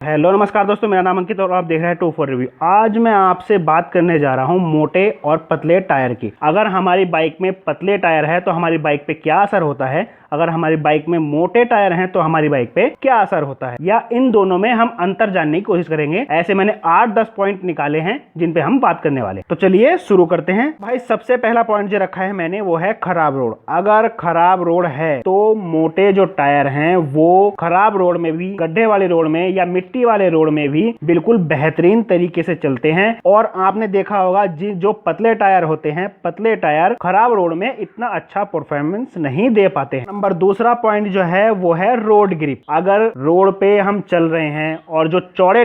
Hello नमस्कार दोस्तों, मेरा नाम अंकित और आप देख रहे हैं 24 रिव्यू। आज मैं आपसे बात करने जा रहा हूं मोटे और पतले टायर की। अगर हमारी बाइक में पतले टायर है तो हमारी बाइक पे क्या असर होता है, अगर हमारी बाइक में मोटे टायर हैं तो हमारी बाइक पे क्या असर होता है, या इन दोनों में हम अंतर जानने की कोशिश करेंगे। ऐसे मैंने 8-10 पॉइंट निकाले हैं जिन पे हम बात करने वाले। तो चलिए शुरू करते हैं। भाई सबसे पहला पॉइंट जो रखा है मैंने वो है खराब रोड। अगर खराब रोड है तो मोटे जो टायर हैं वो खराब रोड में भी, गड्ढे वाले रोड में या मिट्टी वाले रोड में भी बिल्कुल बेहतरीन तरीके से चलते हैं। और आपने देखा होगा जो पतले टायर होते हैं, पतले टायर खराब रोड में इतना अच्छा परफॉर्मेंस नहीं दे पाते हैं। नंबर दूसरा पॉइंट जो है वो है रोड ग्रिप। अगर रोड पे हम चल रहे हैं और जो चौड़े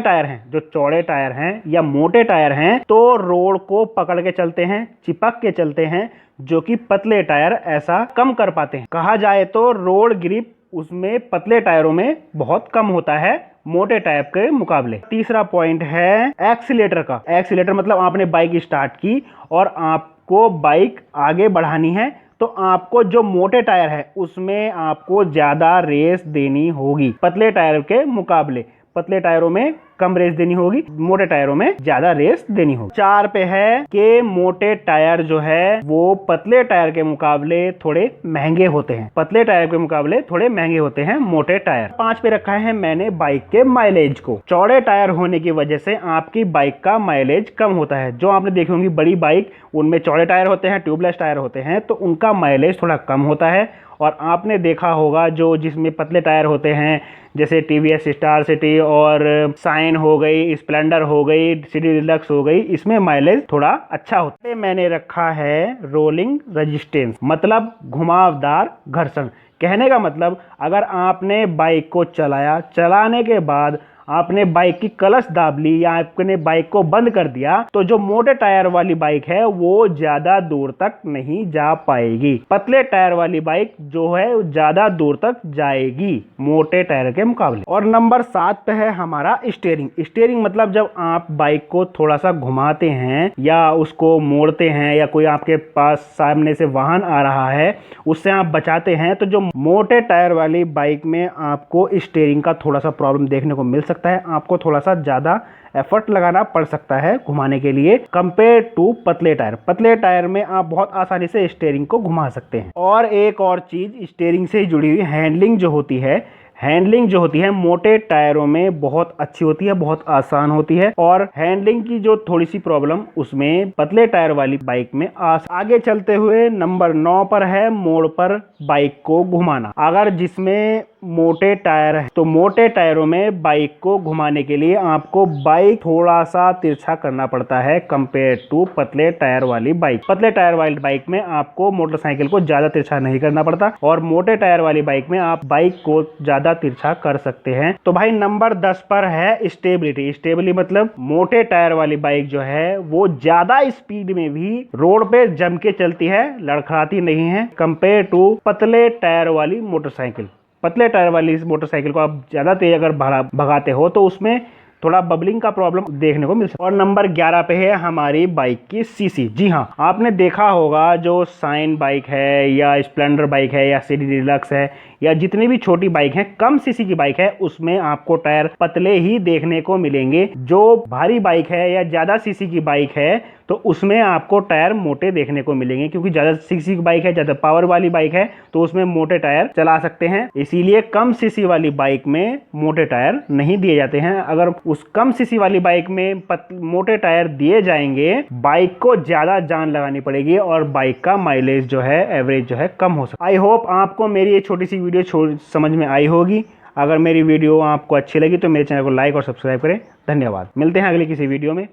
टायर हैं या मोटे टायर हैं तो रोड को पकड़ के चलते हैं, चिपक के चलते हैं, जो कि पतले टायर ऐसा कम कर पाते हैं। कहा जाए तो रोड ग्रिप उसमें पतले टायरों में बहुत कम होता है मोटे टायर के मुकाबले। तीसरा पॉइंट है एक्सीलेटर का। एक्सीलेटर मतलब आपने बाइक स्टार्ट की और आपको बाइक आगे बढ़ानी है तो आपको जो मोटे टायर है उसमें आपको ज्यादा रेस देनी होगी पतले टायर के मुकाबले। पतले टायरों में कम रेस देनी होगी, मोटे टायरों में ज्यादा रेस देनी होगी। 4 पे है कि मोटे टायर जो है वो पतले टायर के मुकाबले थोड़े महंगे होते हैं। पतले टायर के मुकाबले थोड़े महंगे होते हैं मोटे टायर। 5 पे रखा है मैंने बाइक के माइलेज को। चौड़े टायर होने की वजह से आपकी बाइक का माइलेज कम होता है। जो आपने देखी होंगी बड़ी बाइक, उनमें चौड़े टायर होते हैं, ट्यूबलेस टायर होते हैं, तो उनका माइलेज थोड़ा कम होता है। और आपने देखा होगा जो जिसमें पतले टायर होते हैं, जैसे टीवीएस स्टार सिटी और साइन हो गई, स्प्लेंडर हो गई, सिटी डिलक्स हो गई, इसमें माइलेज थोड़ा अच्छा होता है। मैंने रखा है रोलिंग रेजिस्टेंस, मतलब घुमावदार घर्षण। कहने का मतलब अगर आपने बाइक को चलाया, चलाने के बाद आपने बाइक की क्लच दाब ली या आपने बाइक को बंद कर दिया तो जो मोटे टायर वाली बाइक है वो ज्यादा दूर तक नहीं जा पाएगी। पतले टायर वाली बाइक जो है ज्यादा दूर तक जाएगी मोटे टायर के मुकाबले। और नंबर 7 पे है हमारा स्टीयरिंग। स्टीयरिंग मतलब जब आप बाइक को थोड़ा सा घुमाते हैं या उसको मोड़ते हैं या कोई आपके पास सामने से वाहन आ रहा है उससे आप बचाते हैं, तो जो मोटे टायर वाली बाइक में आपको स्टीयरिंग का थोड़ा सा प्रॉब्लम देखने को मिल सकता है। आपको थोड़ा सा ज्यादा एफर्ट लगाना पड़ सकता है घुमाने के लिए कंपेयर टू पतले टायर। पतले टायर में आप बहुत आसानी से स्टीयरिंग को घुमा सकते हैं। और एक और चीज स्टीयरिंग से जुड़ी हुई हैंडलिंग जो होती है मोटे टायरों में बहुत अच्छी होती है, बहुत आसान होती है। और हैंडलिंग की जो थोड़ी सी प्रॉब्लम उसमें पतले टायर वाली बाइक में आगे चलते हुए नंबर 9 पर है मोड़ पर बाइक को घुमाना। अगर जिसमें मोटे टायर है तो मोटे टायरों में बाइक को घुमाने के लिए आपको बाइक थोड़ा सा तिरछा करना पड़ता है कंपेयर टू पतले टायर वाली बाइक। पतले टायर वाली बाइक में आपको मोटरसाइकिल को ज्यादा तिरछा नहीं करना पड़ता और मोटे टायर वाली बाइक में आप बाइक को ज्यादा तिरछा कर सकते हैं। तो भाई नंबर 10 पर है स्टेबिलिटी। स्टेबिलिटी मतलब मोटे टायर वाली बाइक जो है वो ज्यादा स्पीड में भी रोड पे जम के चलती है, लड़खड़ाती नहीं है कंपेयर टू पतले टायर वाली मोटरसाइकिल। पतले टायर वाली इस मोटरसाइकिल को आप ज्यादा तेज अगर भगाते हो तो उसमें थोड़ा बबलिंग का प्रॉब्लम देखने को मिल सकता है। और नंबर 11 पे है हमारी बाइक की सीसी। जी हाँ, आपने देखा होगा जो साइन बाइक है या स्प्लेंडर बाइक है या सिटी डिलक्स है या जितनी भी छोटी बाइक है, कम सीसी की बाइक है, उसमें आपको टायर पतले ही देखने को मिलेंगे। जो भारी बाइक है या ज्यादा सीसी की बाइक है तो उसमें आपको टायर मोटे देखने को मिलेंगे, क्योंकि ज्यादा सीसी की बाइक है, ज्यादा पावर वाली बाइक है तो उसमें मोटे टायर चला सकते हैं। इसीलिए कम सीसी वाली बाइक में मोटे टायर नहीं दिए जाते हैं। अगर उस कम सीसी वाली बाइक में मोटे टायर दिए जाएंगे, बाइक को ज्यादा जान लगानी पड़ेगी और बाइक का माइलेज जो है, एवरेज जो है, कम हो सकता है। आई होप आपको मेरी ये छोटी सी वीडियो समझ में आई होगी। अगर मेरी वीडियो आपको अच्छी लगी तो मेरे चैनल को लाइक और सब्सक्राइब करें। धन्यवाद। मिलते हैं अगली किसी वीडियो में।